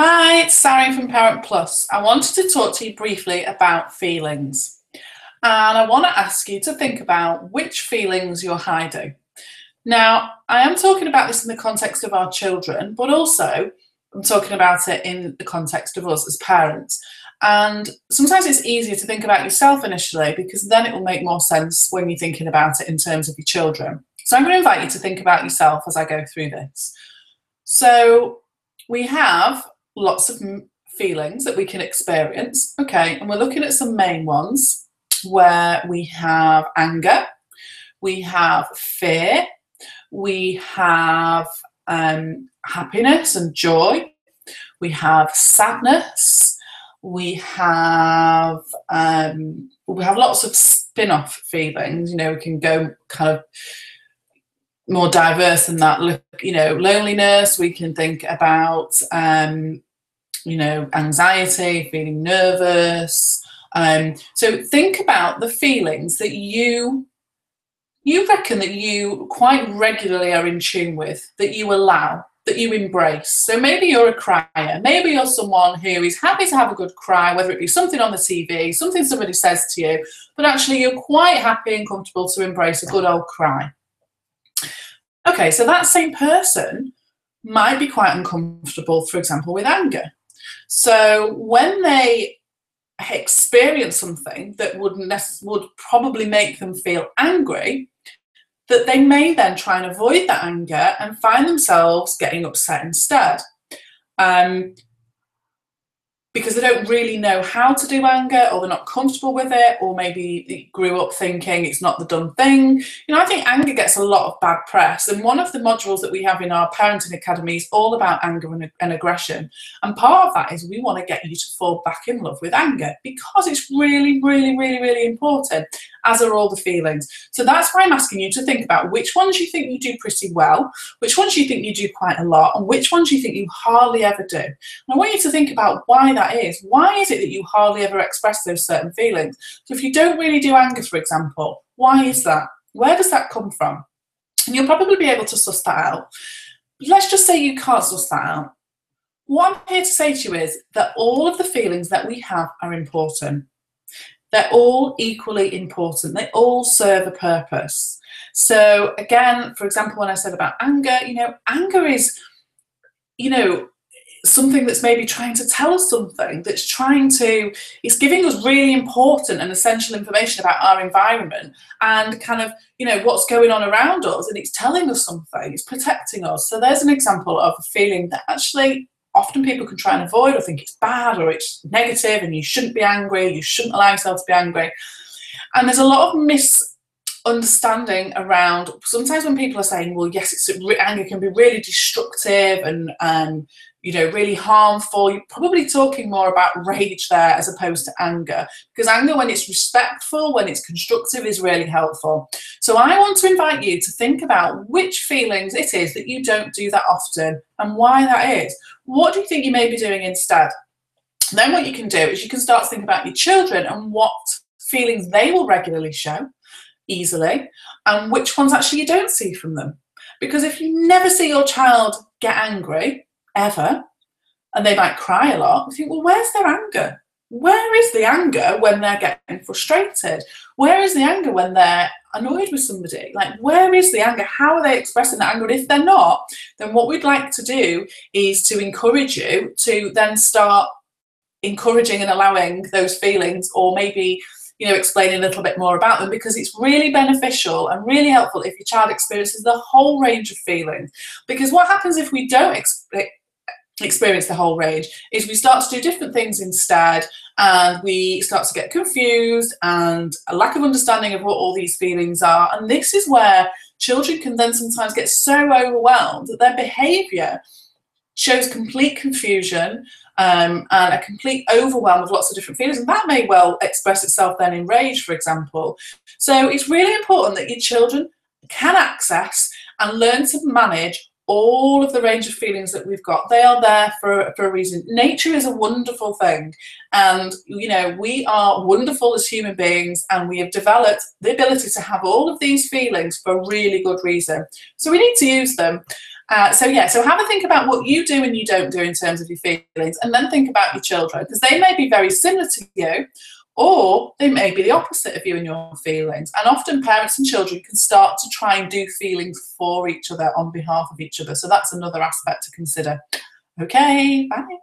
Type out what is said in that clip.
Hi, it's Sari from Parent Plus. I wanted to talk to you briefly about feelings. And I want to ask you to think about which feelings you're hiding. Now, I am talking about this in the context of our children, but also I'm talking about it in the context of us as parents. And sometimes it's easier to think about yourself initially because then it will make more sense when you're thinking about it in terms of your children. So I'm going to invite you to think about yourself as I go through this. So we have lots of feelings that we can experience. Okay, and we're looking at some main ones where we have anger, we have fear, we have happiness and joy, we have sadness, we have lots of spin-off feelings. You know, we can go kind of more diverse than that. You know, loneliness, we can think about you know, anxiety, feeling nervous. So think about the feelings that you reckon that you quite regularly are in tune with, that you allow, that you embrace. So maybe you're a crier, maybe you're someone who is happy to have a good cry, whether it be something on the TV, something somebody says to you, but actually you're quite happy and comfortable to embrace a good old cry. Okay, so that same person might be quite uncomfortable, for example, with anger. So when they experience something that would probably make them feel angry, that they may then try and avoid that anger and find themselves getting upset instead. Because they don't really know how to do anger, or they're not comfortable with it, or maybe they grew up thinking it's not the done thing. You know, I think anger gets a lot of bad press, and one of the modules that we have in our parenting academy is all about anger and aggression. And part of that is we want to get you to fall back in love with anger because it's really, really, really, really important, as are all the feelings. So that's why I'm asking you to think about which ones you think you do pretty well, which ones you think you do quite a lot, and which ones you think you hardly ever do. And I want you to think about why that is. Why is it that you hardly ever express those certain feelings? So if you don't really do anger, for example, why is that? Where does that come from? And you'll probably be able to suss that out. Let's just say you can't suss that out. What I'm here to say to you is that all of the feelings that we have are important. They're all equally important. They all serve a purpose. So again, for example, when I said about anger, you know, anger is, you know, something that's maybe trying to tell us something, it's giving us really important and essential information about our environment and kind of, you know, what's going on around us, and it's telling us something, it's protecting us. So there's an example of a feeling that actually often people can try and avoid or think it's bad or it's negative and you shouldn't be angry, you shouldn't allow yourself to be angry. And there's a lot of misunderstanding around sometimes when people are saying, well, yes, anger can be really destructive and you know, really harmful. You're probably talking more about rage there as opposed to anger, because anger, when it's respectful, when it's constructive, is really helpful. So I want to invite you to think about which feelings it is that you don't do that often and why that is. What do you think you may be doing instead? Then what you can do is you can start to think about your children and what feelings they will regularly show easily and which ones actually you don't see from them. Because if you never see your child get angry, ever, and they might cry a lot, you think, well, where's their anger? Where is the anger when they're getting frustrated? Where is the anger when they're annoyed with somebody? Like, where is the anger? How are they expressing that anger? And if they're not, then what we'd like to do is to encourage you to then start encouraging and allowing those feelings, or maybe, you know, explaining a little bit more about them, because it's really beneficial and really helpful if your child experiences the whole range of feelings. Because what happens if we don't experience the whole range is we start to do different things instead, and we start to get confused and a lack of understanding of what all these feelings are. And this is where children can then sometimes get so overwhelmed that their behaviour shows complete confusion and a complete overwhelm of lots of different feelings, and that may well express itself then in rage, for example. So it's really important that your children can access and learn to manage all of the range of feelings that we've got. They are there for a reason. Nature is a wonderful thing, and you know, we are wonderful as human beings, and we have developed the ability to have all of these feelings for a really good reason. So we need to use them. So yeah, so have a think about what you do and you don't do in terms of your feelings, and then think about your children, because they may be very similar to you, or they may be the opposite of you and your feelings. And often parents and children can start to try and do feelings for each other on behalf of each other. So that's another aspect to consider. Okay, bye.